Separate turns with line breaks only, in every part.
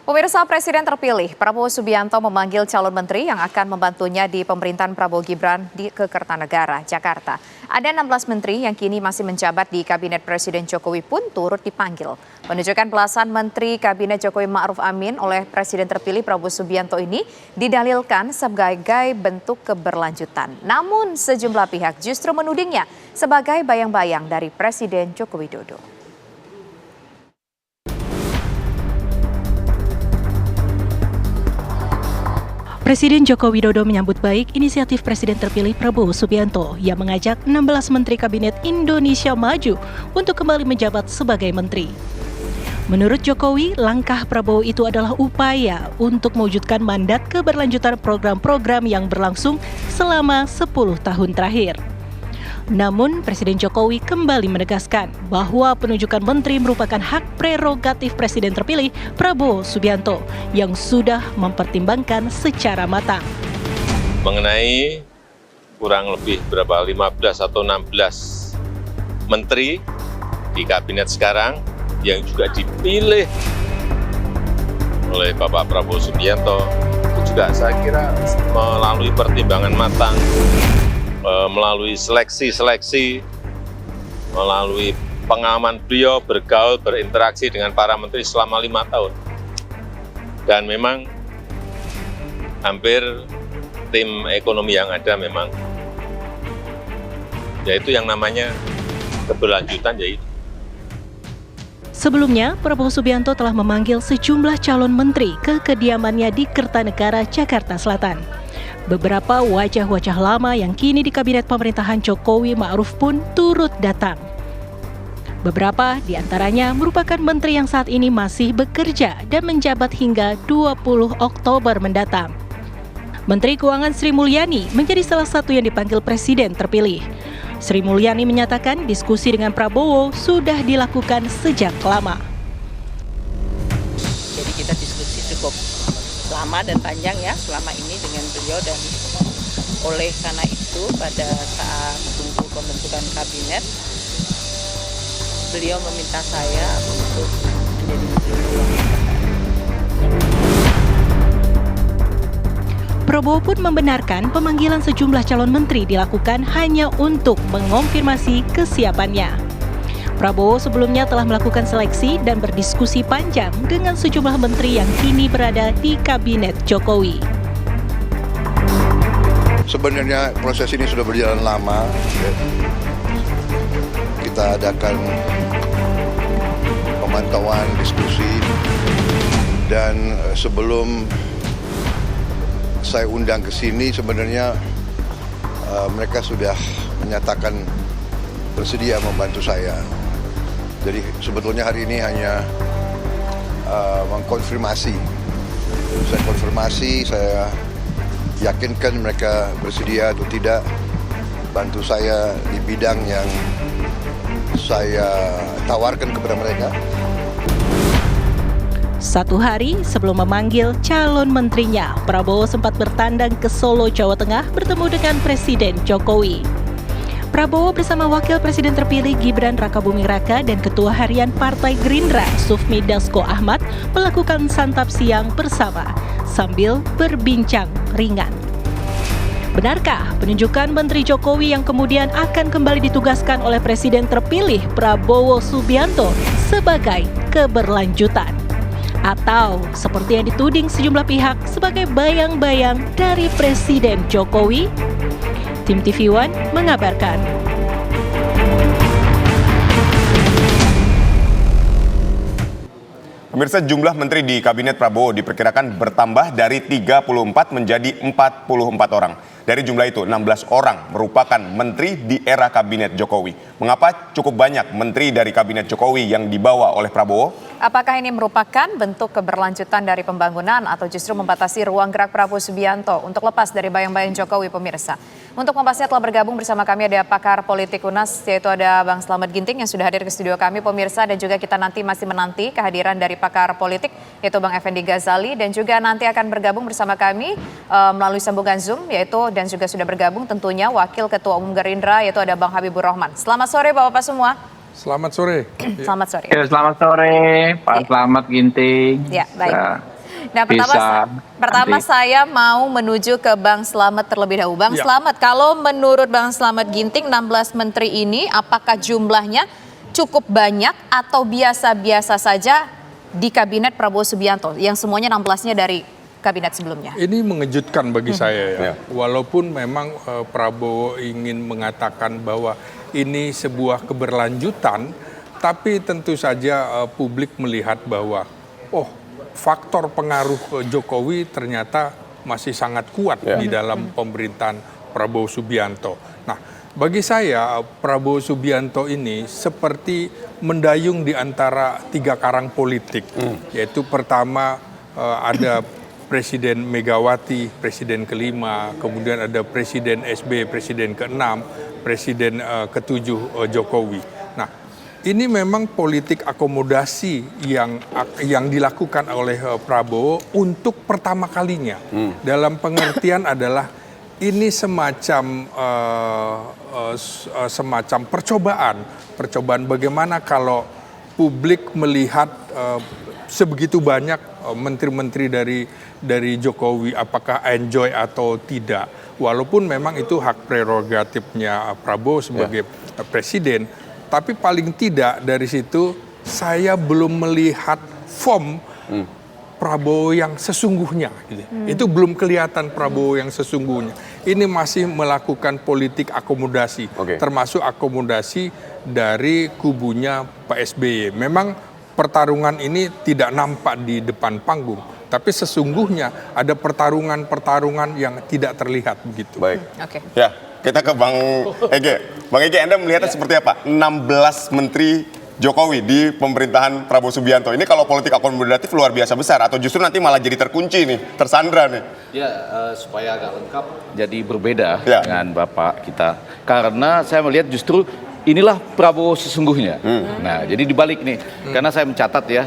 Pemirsa, Presiden terpilih Prabowo Subianto memanggil calon menteri yang akan membantunya di pemerintahan Prabowo Gibran ke Kertanegara, Jakarta. Ada 16 menteri yang kini masih menjabat di Kabinet Presiden Jokowi pun turut dipanggil. Penunjukan belasan menteri Kabinet Jokowi Ma'ruf Amin oleh Presiden terpilih Prabowo Subianto ini didalilkan sebagai bentuk keberlanjutan. Namun sejumlah pihak justru menudingnya sebagai bayang-bayang dari Presiden Joko Widodo.
Presiden Joko Widodo menyambut baik inisiatif Presiden terpilih Prabowo Subianto yang mengajak 16 Menteri Kabinet Indonesia Maju untuk kembali menjabat sebagai menteri. Menurut Jokowi, langkah Prabowo itu adalah upaya untuk mewujudkan mandat keberlanjutan program-program yang berlangsung selama 10 tahun terakhir. Namun, Presiden Jokowi kembali menegaskan bahwa penunjukan menteri merupakan hak prerogatif Presiden terpilih Prabowo Subianto yang sudah mempertimbangkan secara matang.
Mengenai kurang lebih 15 atau 16 menteri di kabinet sekarang yang juga dipilih oleh Bapak Prabowo Subianto, itu juga saya kira melalui pertimbangan matang, melalui seleksi, melalui pengalaman beliau bergaul, berinteraksi dengan para menteri selama 5 tahun. Dan memang hampir tim ekonomi yang ada memang, yaitu yang namanya keberlanjutan yaitu.
Sebelumnya, Prabowo Subianto telah memanggil sejumlah calon menteri ke kediamannya di Kertanegara, Jakarta Selatan. Beberapa wajah-wajah lama yang kini di kabinet pemerintahan Jokowi Ma'ruf pun turut datang. Beberapa di antaranya merupakan menteri yang saat ini masih bekerja dan menjabat hingga 20 Oktober mendatang. Menteri Keuangan Sri Mulyani menjadi salah satu yang dipanggil Presiden terpilih. Sri Mulyani menyatakan diskusi dengan Prabowo sudah dilakukan sejak lama.
Jadi kita diskusi cukup lama dan panjang ya selama ini dengan beliau, dan oleh karena itu pada saat tunggu pembentukan kabinet beliau meminta saya untuk menjadi menteri keuangan.
Prabowo pun membenarkan pemanggilan sejumlah calon menteri dilakukan hanya untuk mengonfirmasi kesiapannya. Prabowo sebelumnya telah melakukan seleksi dan berdiskusi panjang dengan sejumlah menteri yang kini berada di Kabinet Jokowi.
Sebenarnya proses ini sudah berjalan lama. Kita adakan pemantauan, diskusi, dan sebelum saya undang ke sini sebenarnya mereka sudah menyatakan bersedia membantu saya. Jadi sebetulnya hari ini hanya mengkonfirmasi. Saya konfirmasi, saya yakinkan mereka bersedia atau tidak bantu saya di bidang yang saya tawarkan kepada mereka.
Satu hari sebelum memanggil calon menterinya, Prabowo sempat bertandang ke Solo, Jawa Tengah bertemu dengan Presiden Jokowi. Prabowo bersama Wakil Presiden terpilih Gibran Rakabuming Raka dan Ketua Harian Partai Gerindra Sufmi Dasko Ahmad melakukan santap siang bersama sambil berbincang ringan. Benarkah penunjukan Menteri Jokowi yang kemudian akan kembali ditugaskan oleh Presiden terpilih Prabowo Subianto sebagai keberlanjutan? Atau seperti yang dituding sejumlah pihak sebagai bayang-bayang dari Presiden Jokowi? Tim TV One mengabarkan.
Pemirsa, jumlah menteri di Kabinet Prabowo diperkirakan bertambah dari 34 menjadi 44 orang. Dari jumlah itu, 16 orang merupakan menteri di era Kabinet Jokowi. Mengapa cukup banyak menteri dari Kabinet Jokowi yang dibawa oleh Prabowo?
Apakah ini merupakan bentuk keberlanjutan dari pembangunan atau justru membatasi ruang gerak Prabowo Subianto untuk lepas dari bayang-bayang Jokowi, pemirsa? Untuk membahasnya telah bergabung bersama kami ada pakar politik UNAS, yaitu ada Bang Slamet Ginting yang sudah hadir ke studio kami, pemirsa, dan juga kita nanti masih menanti kehadiran dari pakar politik, yaitu Bang Effendi Ghazali, dan juga nanti akan bergabung bersama kami melalui sambungan Zoom, yaitu dan juga sudah bergabung tentunya Wakil Ketua Umum Gerindra, yaitu ada Bang Habibur Rahman. Selamat sore Bapak-Bapak semua.
Selamat sore.
Selamat sore.
Ya, selamat sore, Pak
Ya.
Slamet Ginting.
Ya, baik.
Ya,
Nah, pertama
nanti.
saya mau menuju ke Bang Slamet terlebih dahulu. Bang
Ya.
Slamet, kalau menurut Bang Slamet Ginting, 16 menteri ini apakah jumlahnya cukup banyak atau biasa-biasa saja di kabinet Prabowo Subianto yang semuanya 16-nya dari kabinet sebelumnya?
Ini mengejutkan bagi saya ya.
Ya.
Walaupun memang Prabowo ingin mengatakan bahwa ini sebuah keberlanjutan, tapi tentu saja publik melihat bahwa faktor pengaruh Jokowi ternyata masih sangat kuat di dalam pemerintahan Prabowo Subianto. Nah, bagi saya Prabowo Subianto ini seperti mendayung di antara tiga karang politik, yaitu pertama ada Presiden Megawati, Presiden kelima, kemudian ada Presiden SB, Presiden keenam, Presiden ketujuh Jokowi. Nah, ini memang politik akomodasi yang dilakukan oleh Prabowo untuk pertama kalinya. Dalam pengertian adalah ini semacam percobaan bagaimana kalau publik melihat sebegitu banyak menteri-menteri dari Jokowi apakah enjoy atau tidak. Walaupun memang itu hak prerogatifnya Prabowo sebagai presiden, tapi paling tidak dari situ saya belum melihat form Prabowo yang sesungguhnya. Gitu. Itu belum kelihatan Prabowo yang sesungguhnya. Ini masih melakukan politik akomodasi, termasuk akomodasi dari kubunya Pak SBY. Memang pertarungan ini tidak nampak di depan panggung, tapi sesungguhnya ada pertarungan-pertarungan yang tidak terlihat begitu.
Baik.
Oke.
Ya, kita ke Bang Ege. Bang Ege, Anda melihatnya seperti apa? 16 menteri Jokowi di pemerintahan Prabowo Subianto. Ini kalau politik akomodatif luar biasa besar atau justru nanti malah jadi terkunci nih, tersandra nih?
Ya, supaya agak lengkap jadi berbeda
Ya.
dengan Bapak kita. Karena saya melihat justru inilah Prabowo sesungguhnya. Nah, jadi dibalik nih. Karena saya mencatat ya,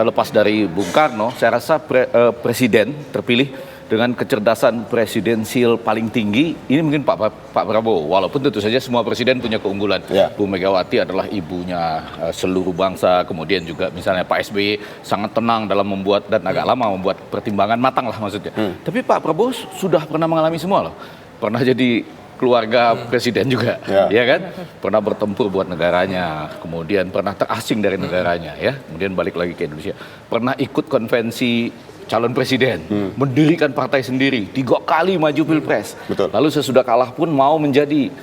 lepas dari Bung Karno, saya rasa presiden terpilih dengan kecerdasan presidensial paling tinggi, ini mungkin Pak Prabowo. Walaupun tentu saja semua presiden punya keunggulan.
Ya.
Bu Megawati adalah ibunya seluruh bangsa. Kemudian juga misalnya Pak SBY sangat tenang dalam membuat dan agak lama membuat pertimbangan matang lah maksudnya. Tapi Pak Prabowo sudah pernah mengalami semua loh. Pernah jadi keluarga presiden juga, ya kan? Pernah bertempur buat negaranya, kemudian pernah terasing dari negaranya, ya. Kemudian balik lagi ke Indonesia. Pernah ikut konvensi calon presiden, mendirikan partai sendiri, 3 kali maju pilpres.
Betul.
Lalu sesudah kalah pun mau menjadi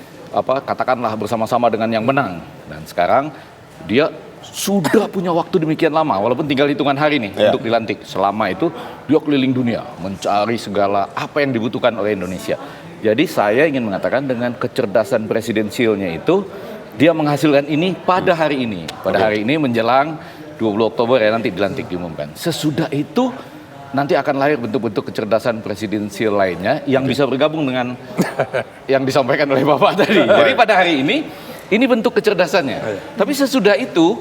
katakanlah bersama-sama dengan yang menang. Dan sekarang dia sudah punya waktu demikian lama, walaupun tinggal hitungan hari nih untuk dilantik. Selama itu dia keliling dunia mencari segala apa yang dibutuhkan oleh Indonesia. Jadi saya ingin mengatakan dengan kecerdasan presidensialnya itu dia menghasilkan ini pada hari ini. Pada hari ini menjelang 20 Oktober ya nanti dilantik diumumkan. Sesudah itu nanti akan lahir bentuk-bentuk kecerdasan presidensial lainnya yang bisa bergabung dengan yang disampaikan oleh Bapak tadi. Jadi pada hari ini bentuk kecerdasannya. Tapi sesudah itu,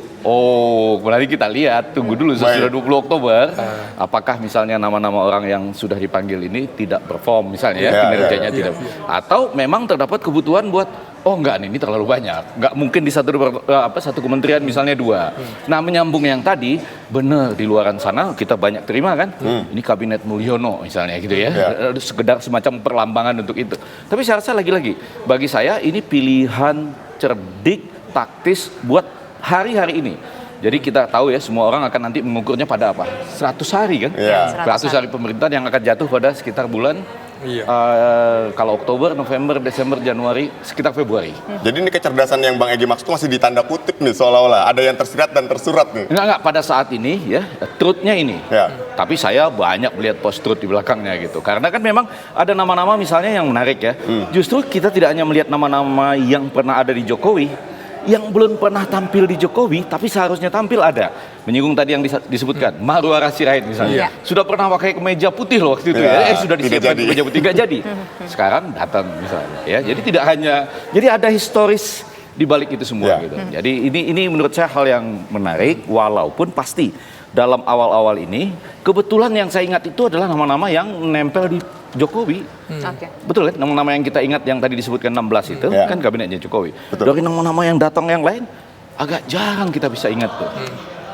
mari kita lihat, tunggu dulu sesudah 20 Oktober, apakah misalnya nama-nama orang yang sudah dipanggil ini tidak perform misalnya kinerjanya tidak. Atau memang terdapat kebutuhan buat enggak nih, ini terlalu banyak. Enggak mungkin di satu kementerian misalnya 2. Nah, menyambung yang tadi, benar di luaran sana kita banyak terima kan. Ini kabinet Mulyono misalnya gitu ya. Sekedar semacam perlambangan untuk itu. Tapi saya rasa lagi-lagi bagi saya ini pilihan cerdik, taktis buat hari-hari ini. Jadi kita tahu ya semua orang akan nanti mengukurnya pada apa? 100 hari kan? 100 hari pemerintahan yang akan jatuh pada sekitar bulan kalau Oktober, November, Desember, Januari, sekitar Februari.
Jadi ini kecerdasan yang Bang Egi maksud masih ditanda kutip nih, seolah-olah ada yang tersirat dan tersurat nih.
Enggak, pada saat ini ya, truth-nya ini. Tapi saya banyak melihat post-truth di belakangnya gitu. Karena kan memang ada nama-nama misalnya yang menarik ya. Justru kita tidak hanya melihat nama-nama yang pernah ada di Jokowi, yang belum pernah tampil di Jokowi, tapi seharusnya tampil ada. Menyinggung tadi yang disebutkan, Marwara Sirait misalnya. Sudah pernah pakai kemeja putih loh waktu itu ya. Sudah disiapkan kemeja putih, nggak jadi. Sekarang datang misalnya. Ya, jadi tidak hanya, jadi ada historis di balik itu semua gitu. Jadi ini menurut saya hal yang menarik, walaupun pasti dalam awal-awal ini, kebetulan yang saya ingat itu adalah nama-nama yang nempel di Jokowi. Betul kan? Nama-nama yang kita ingat yang tadi disebutkan 16 itu kan kabinetnya Jokowi. Dari nama-nama yang datang yang lain agak jarang kita bisa ingat tuh.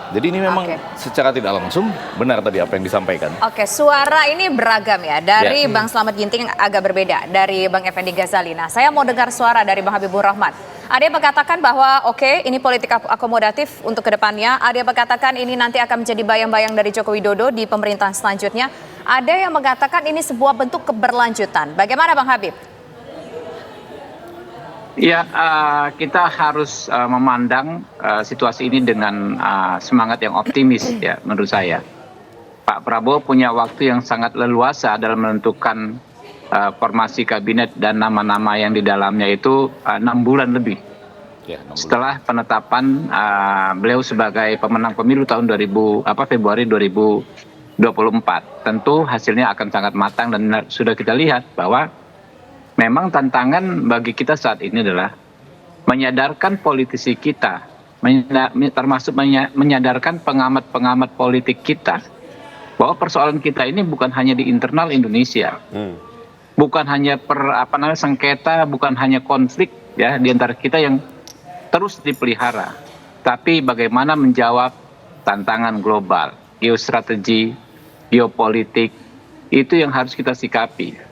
Jadi ini memang secara tidak langsung benar tadi apa yang disampaikan.
Oke, suara ini beragam ya. Dari Bang Slamet Ginting agak berbeda dari Bang Effendi Ghazali. Nah, saya mau dengar suara dari Bang Habibur Rahman. Ada yang mengatakan bahwa ini politik akomodatif untuk kedepannya. Ada yang mengatakan ini nanti akan menjadi bayang-bayang dari Joko Widodo di pemerintahan selanjutnya. Ada yang mengatakan ini sebuah bentuk keberlanjutan. Bagaimana Bang Habib?
Ya, kita harus memandang situasi ini dengan semangat yang optimis ya menurut saya. Pak Prabowo punya waktu yang sangat leluasa dalam menentukan formasi kabinet dan nama-nama yang di dalamnya itu 6 bulan lebih.
Ya, 6 bulan.
Setelah penetapan beliau sebagai pemenang pemilu tahun Februari 2024. Tentu hasilnya akan sangat matang dan sudah kita lihat bahwa memang tantangan bagi kita saat ini adalah menyadarkan politisi kita, termasuk menyadarkan pengamat-pengamat politik kita, bahwa persoalan kita ini bukan hanya di internal Indonesia, bukan hanya sengketa, bukan hanya konflik ya di antara kita yang terus dipelihara, tapi bagaimana menjawab tantangan global, geostrategi, geopolitik, itu yang harus kita sikapi.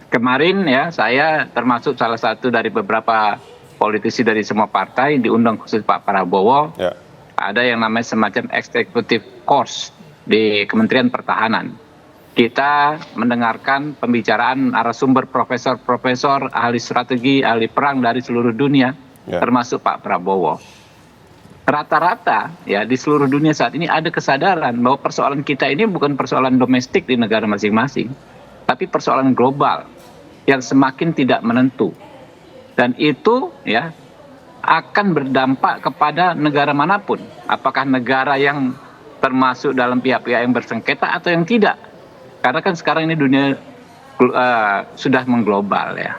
Kemarin ya saya termasuk salah satu dari beberapa politisi dari semua partai diundang khusus Pak Prabowo. Ya. Ada yang namanya semacam executive course di Kementerian Pertahanan. Kita mendengarkan pembicaraan narasumber profesor-profesor, ahli strategi, ahli perang dari seluruh dunia, termasuk Pak Prabowo. Rata-rata ya di seluruh dunia saat ini ada kesadaran bahwa persoalan kita ini bukan persoalan domestik di negara masing-masing, tapi persoalan global yang semakin tidak menentu. Dan itu ya akan berdampak kepada negara manapun. Apakah negara yang termasuk dalam pihak-pihak yang bersengketa atau yang tidak. Karena kan sekarang ini dunia sudah mengglobal ya.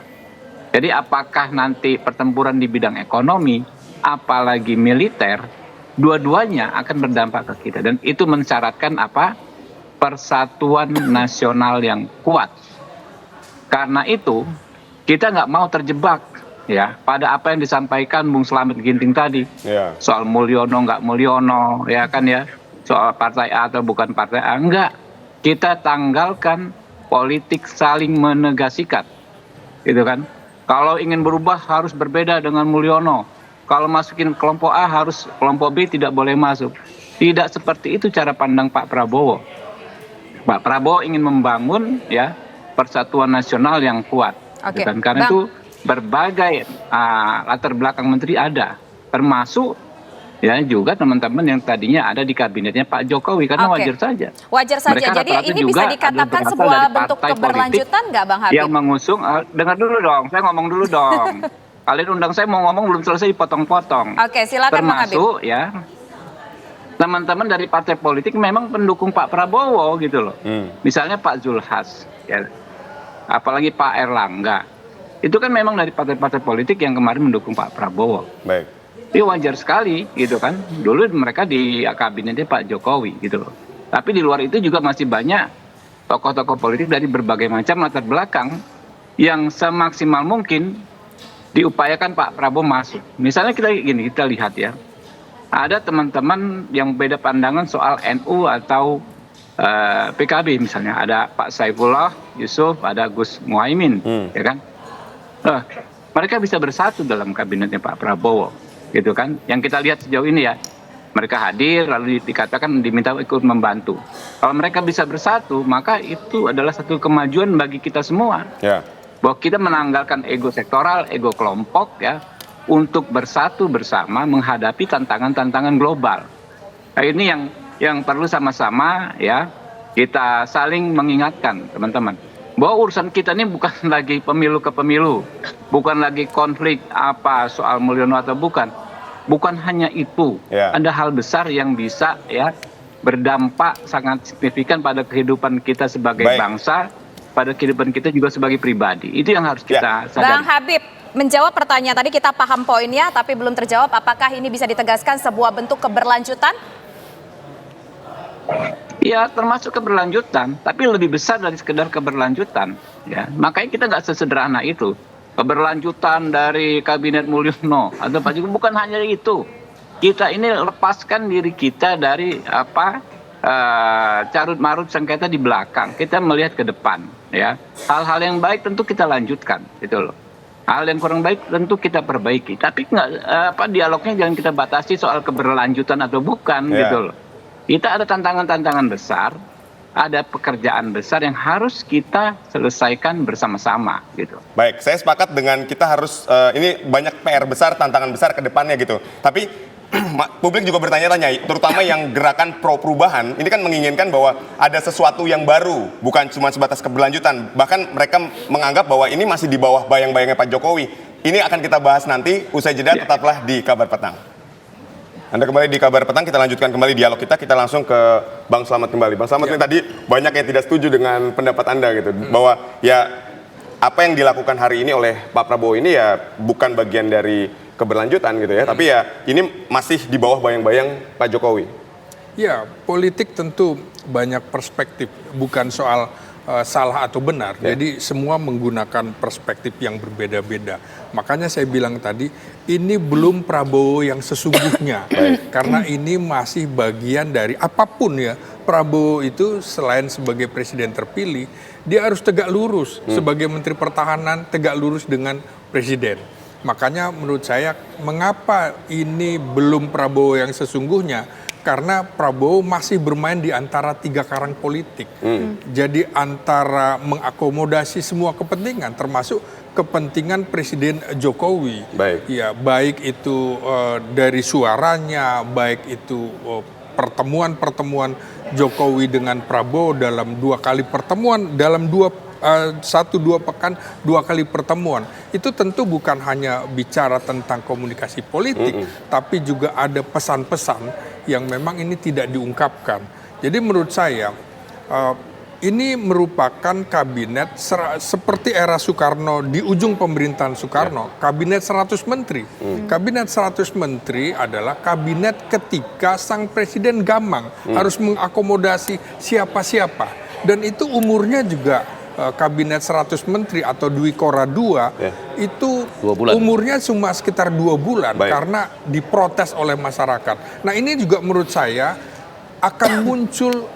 Jadi apakah nanti pertempuran di bidang ekonomi, apalagi militer, dua-duanya akan berdampak ke kita. Dan itu mensyaratkan persatuan nasional yang kuat. Karena itu kita nggak mau terjebak ya pada apa yang disampaikan Bung Slamet Ginting tadi soal Mulyono nggak Mulyono ya kan ya, soal partai A atau bukan partai A. Enggak, kita tanggalkan politik saling menegasikan gitu kan. Kalau ingin berubah harus berbeda dengan Mulyono, kalau masukin kelompok A harus kelompok B tidak boleh masuk. Tidak seperti itu cara pandang Pak Prabowo. Pak Prabowo ingin membangun ya persatuan nasional yang kuat. Dan karena itu berbagai latar belakang menteri ada, termasuk ya juga teman-teman yang tadinya ada di kabinetnya Pak Jokowi, karena wajar saja.
Wajar saja.
Mereka
jadi ini bisa dikatakan sebuah bentuk keberlanjutan nggak Bang Habib?
Yang mengusung, dengar dulu dong, saya ngomong dulu dong. Kalian undang saya mau ngomong belum selesai dipotong-potong.
Oke, silakan Bang Habib.
Termasuk ya teman-teman dari partai politik memang pendukung Pak Prabowo gitu loh. Misalnya Pak Zulhas ya. Apalagi Pak Erlangga, itu kan memang dari partai-partai politik yang kemarin mendukung Pak Prabowo.
Baik.
Itu wajar sekali gitu kan. Dulu mereka di kabinetnya Pak Jokowi gitu loh. Tapi di luar itu juga masih banyak tokoh-tokoh politik dari berbagai macam latar belakang yang semaksimal mungkin diupayakan Pak Prabowo masuk. Misalnya kita lihat ya, ada teman-teman yang beda pandangan soal NU atau PKB misalnya, ada Pak Saifullah Yusuf, ada Gus Muhaimin, ya kan? Mereka bisa bersatu dalam kabinetnya Pak Prabowo, gitu kan? Yang kita lihat sejauh ini ya, mereka hadir lalu dikatakan diminta ikut membantu. Kalau mereka bisa bersatu, maka itu adalah satu kemajuan bagi kita semua. Bahwa kita menanggalkan ego sektoral, ego kelompok ya, untuk bersatu bersama menghadapi tantangan-tantangan global. Nah, ini yang perlu sama-sama ya kita saling mengingatkan teman-teman bahwa urusan kita ini bukan lagi pemilu ke pemilu, bukan lagi konflik soal Mulyono atau bukan hanya itu. Ada hal besar yang bisa ya berdampak sangat signifikan pada kehidupan kita sebagai bangsa, pada kehidupan kita juga sebagai pribadi. Itu yang harus kita sadari.
Bang Habib, menjawab pertanyaan tadi kita paham poinnya tapi belum terjawab, apakah ini bisa ditegaskan sebuah bentuk keberlanjutan?
Ya termasuk keberlanjutan, tapi lebih besar dari sekedar keberlanjutan. Ya, makanya kita nggak sesederhana itu. Keberlanjutan dari kabinet Mulyono atau Pak Jokowi bukan hanya itu. kita ini lepaskan diri kita dari carut marut sengketa di belakang. Kita melihat ke depan, ya. Hal-hal yang baik tentu kita lanjutkan, gitu loh. Hal yang kurang baik tentu kita perbaiki. Tapi dialognya jangan kita batasi soal keberlanjutan atau bukan, gitu loh. Kita ada tantangan-tantangan besar, ada pekerjaan besar yang harus kita selesaikan bersama-sama, gitu.
Baik, saya sepakat dengan kita harus ini banyak PR besar, tantangan besar ke depannya gitu. Tapi publik juga bertanya-tanya, terutama yang gerakan pro perubahan, ini kan menginginkan bahwa ada sesuatu yang baru, bukan cuma sebatas keberlanjutan. Bahkan mereka menganggap bahwa ini masih di bawah bayang-bayangnya Pak Jokowi. Ini akan kita bahas nanti, usai jeda tetaplah di Kabar Petang. Anda kembali di Kabar Petang, kita lanjutkan kembali dialog kita langsung ke Bang Slamet kembali. Bang Slamet ini tadi banyak yang tidak setuju dengan pendapat Anda gitu, bahwa ya apa yang dilakukan hari ini oleh Pak Prabowo ini ya bukan bagian dari keberlanjutan gitu ya, tapi ya ini masih di bawah bayang-bayang Pak Jokowi.
Ya, politik tentu banyak perspektif, bukan soal salah atau benar. Jadi semua menggunakan perspektif yang berbeda-beda. Makanya saya bilang tadi, ini belum Prabowo yang sesungguhnya. Karena ini masih bagian dari apapun ya. Prabowo itu selain sebagai presiden terpilih, dia harus tegak lurus. Sebagai Menteri Pertahanan, tegak lurus dengan presiden. Makanya menurut saya, mengapa ini belum Prabowo yang sesungguhnya? Karena Prabowo masih bermain di antara 3 karang politik. Jadi antara mengakomodasi semua kepentingan, termasuk kepentingan Presiden Jokowi. Baik itu dari suaranya, baik itu pertemuan-pertemuan Jokowi dengan Prabowo dalam 2 kali pertemuan, dalam 1-2 pekan 2 kali pertemuan. Itu tentu bukan hanya bicara tentang komunikasi politik, tapi juga ada pesan-pesan yang memang ini tidak diungkapkan. Jadi menurut saya ini merupakan kabinet seperti era Soekarno, di ujung pemerintahan Soekarno, kabinet 100 menteri. Kabinet 100 menteri adalah kabinet ketika sang presiden gamang, harus mengakomodasi siapa-siapa. Dan itu umurnya juga kabinet 100 menteri atau Dwi Kora II itu umurnya cuma sekitar 2 bulan karena diprotes oleh masyarakat. Nah ini juga menurut saya akan muncul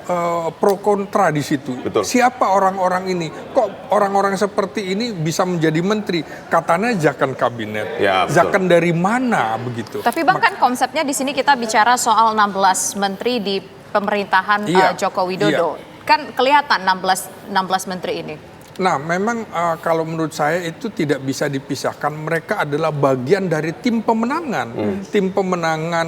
pro kontra di situ. Siapa orang-orang ini? Kok orang-orang seperti ini bisa menjadi menteri? Katanya ajakan kabinet. Ajakan dari mana begitu?
Tapi Bang, kan konsepnya di sini kita bicara soal 16 menteri di pemerintahan Joko Widodo. Kan kelihatan 16 menteri ini.
Nah, memang kalau menurut saya itu tidak bisa dipisahkan. Mereka adalah bagian dari tim pemenangan. Tim pemenangan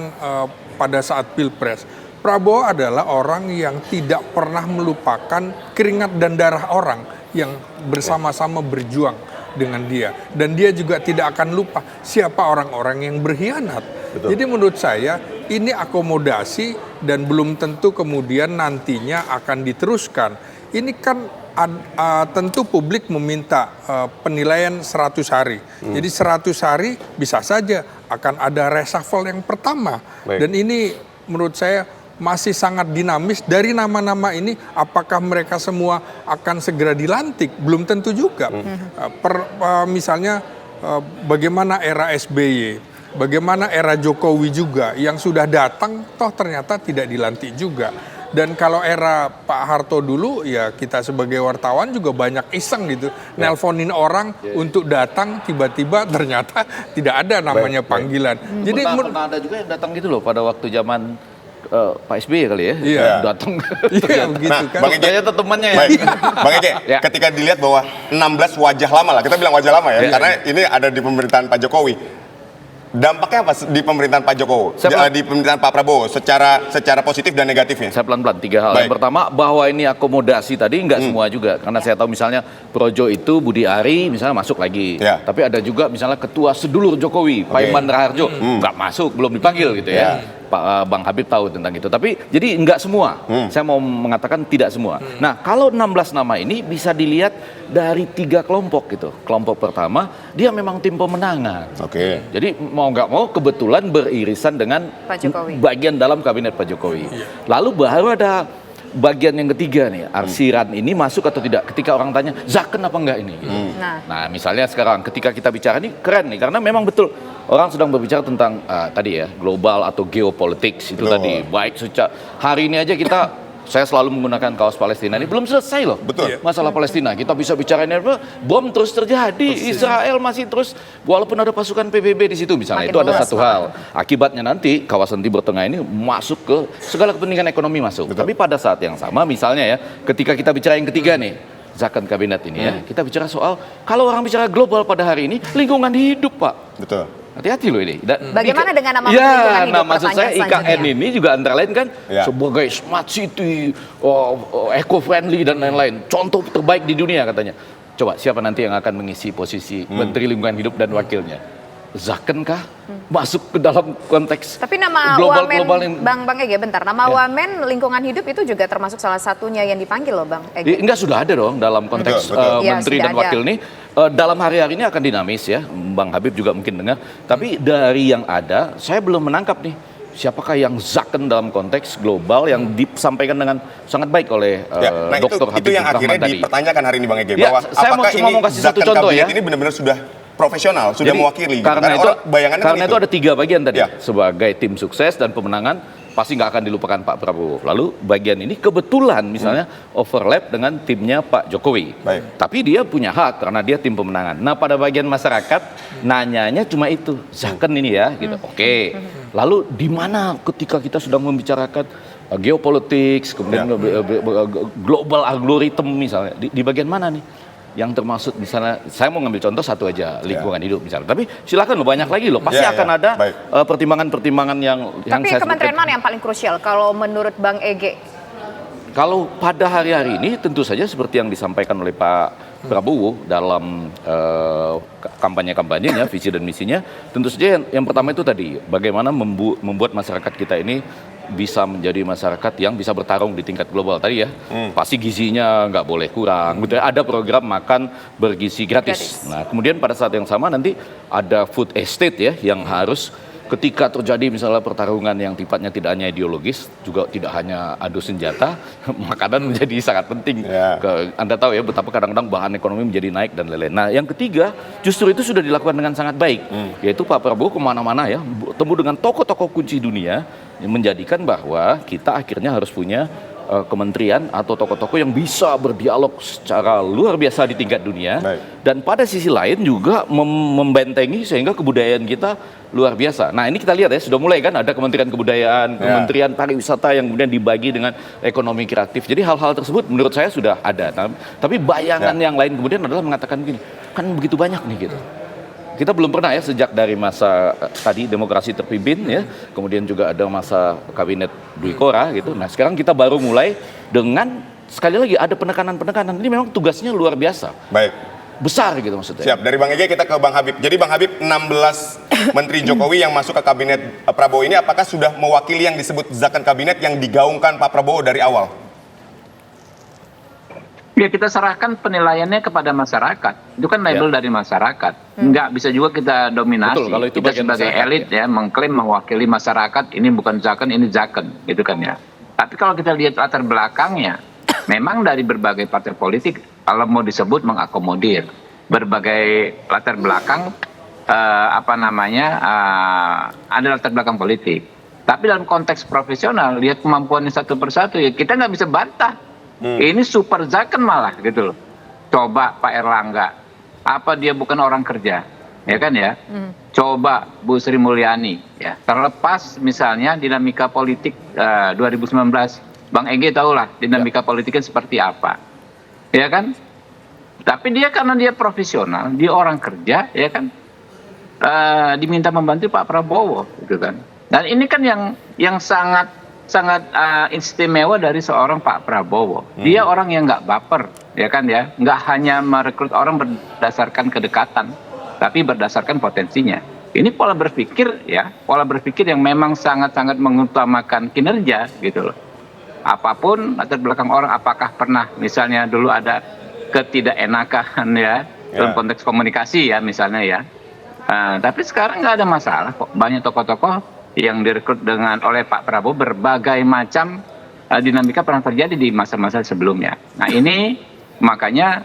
pada saat Pilpres. Prabowo adalah orang yang tidak pernah melupakan keringat dan darah orang yang bersama-sama berjuang dengan dia. Dan dia juga tidak akan lupa siapa orang-orang yang berkhianat. Jadi menurut saya ini akomodasi dan belum tentu kemudian nantinya akan diteruskan. Ini kan tentu publik meminta penilaian 100 hari. Jadi 100 hari bisa saja akan ada reshuffle yang pertama. Dan ini menurut saya masih sangat dinamis. Dari nama-nama ini apakah mereka semua akan segera dilantik? Belum tentu juga. Misalnya bagaimana era SBY, bagaimana era Jokowi juga yang sudah datang toh ternyata tidak dilantik juga. Dan kalau era Pak Harto dulu ya kita sebagai wartawan juga banyak iseng gitu. Nelponin orang untuk datang, tiba-tiba ternyata tidak ada namanya panggilan. Jadi
pernah ada juga yang datang gitu loh pada waktu zaman Pak SBY kali ya, datang.
Nah, Bang Ece,
temannya ya.
Bang Ece, ketika dilihat bahwa 16 wajah lama lah, kita bilang wajah lama ya, karena ini ada di pemerintahan Pak Jokowi. Dampaknya apa di pemerintahan Pak Jokowi, di pemerintahan Pak Prabowo secara positif dan negatifnya?
Saya pelan-pelan 3 hal. Yang pertama, bahwa ini akomodasi tadi nggak semua juga, karena saya tahu misalnya Projo itu Budi Ari misalnya masuk lagi, tapi ada juga misalnya ketua sedulur Jokowi, Pak Iman Raharjo nggak masuk, belum dipanggil gitu ya. Pak Bang Habib tahu tentang itu. Tapi jadi nggak semua. Saya mau mengatakan tidak semua. Nah, kalau 16 nama ini bisa dilihat dari 3 kelompok gitu. Kelompok pertama, dia memang tim pemenangan. Jadi mau nggak mau kebetulan beririsan dengan bagian dalam kabinet Pak Jokowi. Lalu baru ada bagian yang ketiga nih, arsiran ini masuk atau tidak? Ketika orang tanya, Zaken apa enggak ini? Gitu. Nah, misalnya sekarang ketika kita bicara ini keren nih, karena memang betul orang sedang berbicara tentang tadi ya, global atau geopolitics itu tadi. Baik sejak hari ini aja saya selalu menggunakan kaos Palestina ini belum selesai loh.
Betul.
Masalah Palestina. Kita bisa bicara ini apa? Bom terus terjadi. Israel masih terus walaupun ada pasukan PBB di situ misalnya. Itu ada satu hal. Akibatnya nanti kawasan Timur Tengah ini masuk ke segala kepentingan ekonomi masuk.
Betul.
Tapi pada saat yang sama misalnya ya, ketika kita bicara yang ketiga nih, Zaken kabinet ini ya, kita bicara soal kalau orang bicara global pada hari ini lingkungan hidup, Pak.
Itu.
Hati-hati loh ini.
Bagaimana dengan nama
ya,
lingkungan hidup?
nah maksud saya IKN
selanjutnya.
ini juga antara lain kan
Ya.
sebagai smart city, eco-friendly dan lain-lain. Contoh terbaik di dunia katanya. Coba siapa nanti yang akan mengisi posisi Menteri Lingkungan Hidup dan wakilnya? Zaken kah? Masuk ke dalam konteks
Tapi nama
global
Wamen, Bang Ege, bentar. Nama Wamen lingkungan hidup itu juga termasuk salah satunya yang dipanggil loh, Bang Ege.
Enggak, sudah ada dong dalam konteks
Betul.
Ya,
menteri
sudah
dan
ada.
wakil ini. Dalam hari-hari ini akan dinamis ya, Bang Habib juga mungkin dengar. Tapi dari yang ada, saya belum menangkap nih siapakah yang Zaken dalam konteks global yang disampaikan dengan sangat baik oleh
Nah
Dr. Habib
itu yang
Rahman
akhirnya
tadi.
dipertanyakan hari ini Bang Ege,
Ya,
bahwa
saya
apakah
cuma
ini
mau kasih satu
Zaken
contoh
kabinet
ya.
ini benar-benar sudah profesional, sudah
Jadi,
mewakili.
Karena
bayangannya kan
itu ada 3 bagian tadi.
Ya.
Sebagai tim sukses dan pemenangan pasti nggak akan dilupakan Pak Prabowo. Lalu bagian ini kebetulan misalnya overlap dengan timnya Pak Jokowi.
Baik.
Tapi dia punya hak karena dia tim pemenangan. Nah pada bagian masyarakat nanyanya cuma itu, Zaken ini ya, gitu. Oke. Lalu di mana ketika kita sedang membicarakan geopolitics, kemudian global algorithm misalnya, di bagian mana nih? Yang termasuk misalnya, saya mau ngambil contoh satu aja, lingkungan hidup misalnya. Tapi silakan loh, banyak lagi loh. Pasti akan ada pertimbangan-pertimbangan yang
Tapi
saya
kementerian
sebutkan.
mana yang paling krusial kalau menurut Bang Ege?
Kalau pada hari-hari ini tentu saja seperti yang disampaikan oleh Pak Prabowo dalam kampanye-kampanyenya, visi dan misinya, tentu saja yang pertama itu tadi, bagaimana membuat masyarakat kita ini bisa menjadi masyarakat yang bisa bertarung di tingkat global tadi ya. Pasti gizinya nggak boleh kurang. Gitu ya. Ada program makan bergizi gratis. Nah, kemudian pada saat yang sama nanti ada food estate ya yang harus ketika terjadi misalnya pertarungan yang sifatnya tidak hanya ideologis, juga tidak hanya adu senjata, makanan menjadi sangat penting. Anda tahu ya betapa kadang-kadang bahan ekonomi menjadi naik dan lain-lain. Nah yang ketiga justru itu sudah dilakukan dengan sangat baik, yaitu Pak Prabowo kemana-mana ya, bertemu dengan tokoh-tokoh kunci dunia, yang menjadikan bahwa kita akhirnya harus punya kementerian atau tokoh-tokoh yang bisa berdialog secara luar biasa di tingkat dunia. Dan pada sisi lain juga membentengi sehingga kebudayaan kita luar biasa. Nah ini kita lihat ya, sudah mulai kan ada Kementerian Kebudayaan, Kementerian Pariwisata yang kemudian dibagi dengan ekonomi kreatif. Jadi hal-hal tersebut menurut saya sudah ada. Tapi bayangan yang lain kemudian adalah mengatakan begini, kan begitu banyak nih gitu. Kita belum pernah ya sejak dari masa tadi demokrasi terpimpin ya, kemudian juga ada masa kabinet Dwi Kora gitu. Nah sekarang kita baru mulai dengan sekali lagi ada penekanan-penekanan. Ini memang tugasnya luar biasa.
Baik.
Besar gitu maksudnya.
Siap, dari Bang Ege kita ke Bang Habib. Jadi Bang Habib, 16 Menteri Jokowi yang masuk ke kabinet Prabowo ini apakah sudah mewakili yang disebut Zaken kabinet yang digaungkan Pak Prabowo dari awal?
Ya kita serahkan penilaiannya kepada masyarakat. Itu kan label dari masyarakat. Nggak bisa juga kita dominasi.
Betul, kalau itu
kita
bagian
sebagai
masyarakat,
elit ya mengklaim mewakili masyarakat. Ini bukan Zaken, ini Zaken, gitu kan ya. Tapi kalau kita lihat latar belakangnya, memang dari berbagai partai politik, kalau mau disebut mengakomodir berbagai latar belakang, ada latar belakang politik. Tapi dalam konteks profesional, lihat kemampuannya satu persatu ya kita nggak bisa bantah. Ini super Zaken malah gitu loh. Coba Pak Erlangga, apa dia bukan orang kerja, ya kan ya? Coba Bu Sri Mulyani, ya. Terlepas misalnya dinamika politik 2019, Bang Ege tahulah dinamika politiknya seperti apa, ya kan? Tapi dia karena dia profesional, dia orang kerja, ya kan? Diminta membantu Pak Prabowo, gitu kan? Dan ini kan yang sangat istimewa dari seorang Pak Prabowo. Dia orang yang nggak baper, ya kan ya, nggak hanya merekrut orang berdasarkan kedekatan, tapi berdasarkan potensinya. Ini pola berpikir ya, pola berpikir yang memang sangat-sangat mengutamakan kinerja gitu loh. Apapun latar belakang orang, apakah pernah misalnya dulu ada ketidakenakan ya dalam konteks komunikasi ya misalnya ya. Tapi sekarang nggak ada masalah kok. Banyak tokoh-tokoh yang direkrut oleh Pak Prabowo berbagai macam dinamika pernah terjadi di masa-masa sebelumnya. Nah ini makanya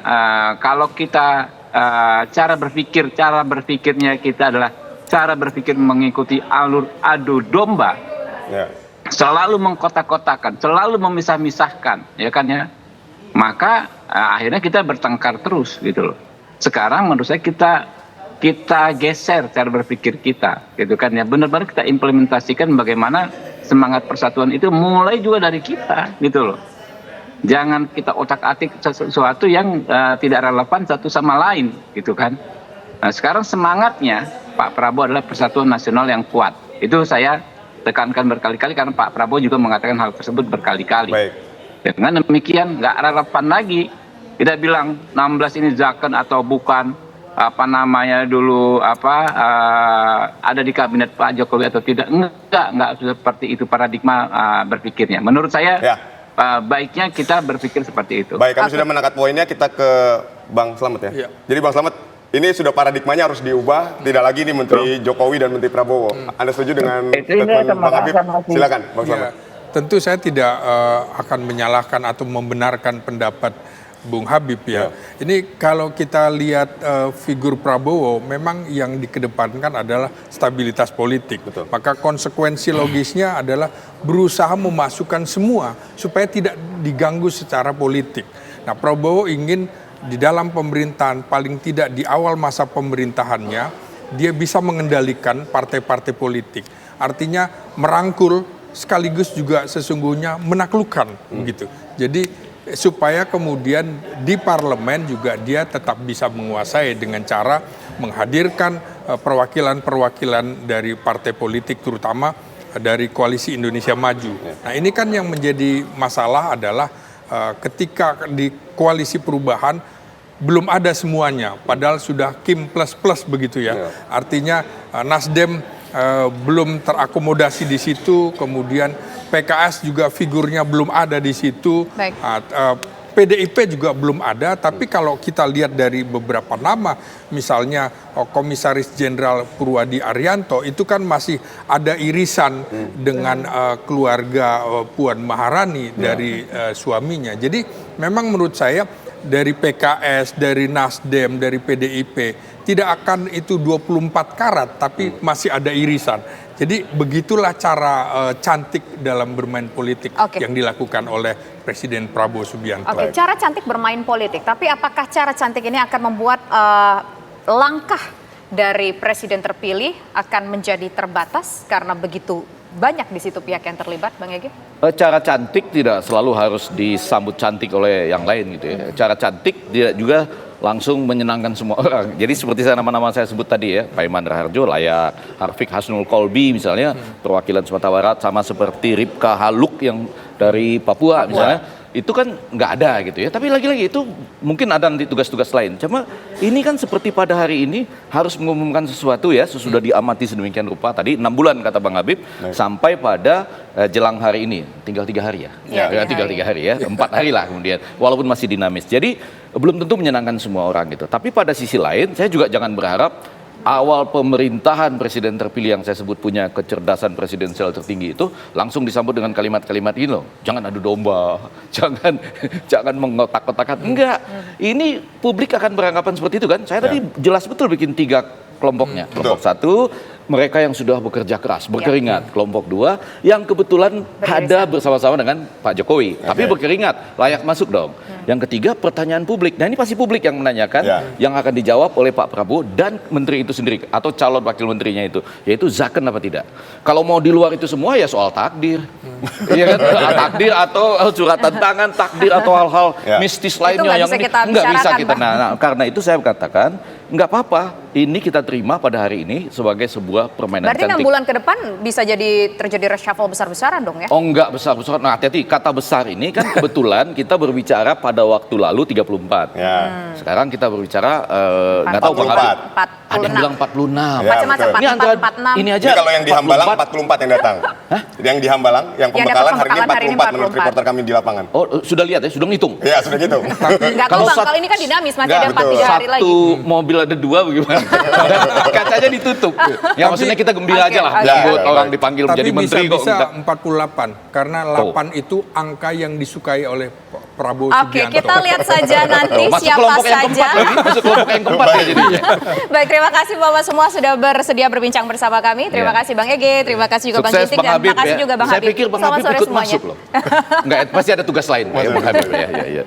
kalau kita cara berpikirnya kita adalah cara berpikir mengikuti alur adu domba, selalu mengkotak-kotakan, selalu memisah-misahkan, ya kan ya, maka akhirnya kita bertengkar terus gitu loh. Sekarang menurut saya kita geser cara berpikir kita, gitu kan ya, benar-benar kita implementasikan bagaimana semangat persatuan itu mulai juga dari kita, gitu loh. Jangan kita otak-atik sesuatu yang tidak relevan satu sama lain, gitu kan. Nah, sekarang semangatnya Pak Prabowo adalah persatuan nasional yang kuat. Itu saya tekankan berkali-kali karena Pak Prabowo juga mengatakan hal tersebut berkali-kali.
Baik.
Dengan demikian nggak relevan lagi kita bilang 16 ini zakon atau bukan, apa namanya dulu ada di kabinet Pak Jokowi atau tidak. Enggak seperti itu paradigma berpikirnya. Menurut saya baiknya kita berpikir seperti itu.
Baik, kami sudah menangkap poinnya, kita ke Bang Slamet ya. Jadi Bang Slamet, ini sudah paradigmanya harus diubah, tidak lagi nih Menteri Jokowi dan Menteri Prabowo. Anda setuju dengan statement Bang Habib? Silakan, Bang Slamet.
Tentu saya tidak akan menyalahkan atau membenarkan pendapat Bung Habib ya. Ini kalau kita lihat figur Prabowo, memang yang dikedepankan adalah stabilitas politik.
Betul.
Maka konsekuensi logisnya adalah berusaha memasukkan semua supaya tidak diganggu secara politik. Nah, Prabowo ingin di dalam pemerintahan, paling tidak di awal masa pemerintahannya, dia bisa mengendalikan partai-partai politik. Artinya merangkul sekaligus juga sesungguhnya menaklukkan begitu. Jadi supaya kemudian di parlemen juga dia tetap bisa menguasai dengan cara menghadirkan perwakilan-perwakilan dari partai politik, terutama dari Koalisi Indonesia Maju. Nah, ini kan yang menjadi masalah adalah ketika di koalisi perubahan belum ada semuanya, padahal sudah Kim plus plus begitu ya. Artinya Nasdem belum terakomodasi di situ, kemudian PKS juga figurnya belum ada di situ, PDIP juga belum ada. Tapi kalau kita lihat dari beberapa nama, misalnya Komisaris Jenderal Purwadi Arianto, itu kan masih ada irisan dengan keluarga Puan Maharani dari suaminya. Jadi memang menurut saya dari PKS, dari Nasdem, dari PDIP tidak akan itu 24 karat, tapi masih ada irisan. Jadi begitulah cara cantik dalam bermain politik yang dilakukan oleh Presiden Prabowo Subianto.
Cara cantik bermain politik, tapi apakah cara cantik ini akan membuat langkah dari Presiden terpilih akan menjadi terbatas karena begitu banyak di situ pihak yang terlibat, Bang Ege?
Cara cantik tidak selalu harus disambut cantik oleh yang lain gitu ya. Cara cantik tidak juga langsung menyenangkan semua orang. Jadi seperti nama-nama saya sebut tadi ya, Pak Iman Raharjo, Layak, Harfiq Hasnul Kolbi misalnya, perwakilan Sumatera Barat, sama seperti Ripka Haluk yang dari Papua misalnya. Itu kan nggak ada gitu ya. Tapi lagi-lagi itu mungkin ada nanti tugas-tugas lain. Cuma ini kan seperti pada hari ini harus mengumumkan sesuatu ya, sesudah diamati sedemikian rupa. Tadi 6 bulan kata Bang Habib, sampai pada jelang hari ini. Tinggal 3 hari ya? Tinggal 3 hari ya, 4 hari lah kemudian. Walaupun masih dinamis. Jadi belum tentu menyenangkan semua orang gitu. Tapi pada sisi lain, saya juga jangan berharap awal pemerintahan presiden terpilih yang saya sebut punya kecerdasan presidensial tertinggi itu langsung disambut dengan kalimat-kalimat ini loh. Jangan adu domba, jangan mengotak-kotakan. Enggak. Ini publik akan beranggapan seperti itu kan. Saya tadi jelas betul bikin 3 kelompoknya. Kelompok 1, mereka yang sudah bekerja keras, berkeringat. Kelompok 2, yang kebetulan ada bersama-sama dengan Pak Jokowi. Tapi berkeringat, layak masuk dong. Yang ketiga, pertanyaan publik. Nah ini pasti publik yang menanyakan, yang akan dijawab oleh Pak Prabowo dan menteri itu sendiri, atau calon wakil menterinya itu, yaitu zakon apa tidak. Kalau mau di luar itu semua ya soal takdir. Iya kan? Takdir atau suratan tangan, takdir atau hal-hal mistis lainnya yang nggak bisa kita. Nah, karena itu saya katakan, nggak apa-apa. Ini kita terima pada hari ini sebagai sebuah permainan
cantik. Berarti 6 bulan ke depan bisa jadi terjadi reshuffle besar-besaran dong ya? Oh
enggak besar-besaran. Nah hati-hati, kata besar ini kan kebetulan kita berbicara pada waktu lalu 34. Sekarang kita berbicara nggak tahu Bang Habib. Ada yang bilang 46.
Ya,
Macam-macam,
betul.
Ini antara
46.
ini aja.
Jadi kalau yang di Hambalang
44.
44 yang datang. Yang di Hambalang, yang
Yang dapat
pembekalan hari ini
pembekalan hari ini
44 menurut
44.
reporter kami di lapangan.
Oh, sudah lihat ya, sudah ngitung.
Ya, sudah gitu.
Nggak tahu
Kalau
Bang,
sat-
kalau ini kan dinamis, masih
Nggak,
ada 4-3
betul.
hari lagi.
Satu mobil ada 2 bagaimana? Dan kacanya ditutup. Ya maksudnya kita gembira
Oke,
aja lah.
oke.
Menyambut
Ya,
orang
baik.
dipanggil
Tapi
menjadi menteri kok.
bisa
enggak.
48 karena 8 itu angka yang disukai oleh Prabowo
Oke,
Subianto.
kita lihat saja nanti
Masuk
siapa
kelompok yang
saja.
keempat lagi. Masuk kelompok yang keempat ya jadinya.
Baik, terima kasih Bapak semua sudah bersedia berbincang bersama kami. Terima
Ya.
kasih Bang Ege, terima kasih juga Bang
Sukses
Ginting,
Bang
dan
Habib
terima kasih
ya.
juga Bang
Saya
Habib.
pikir Bang
Selamat
Habib
sore
ikut
semuanya.
masuk loh. Enggak, pasti ada tugas lain ya Bang Habib ya.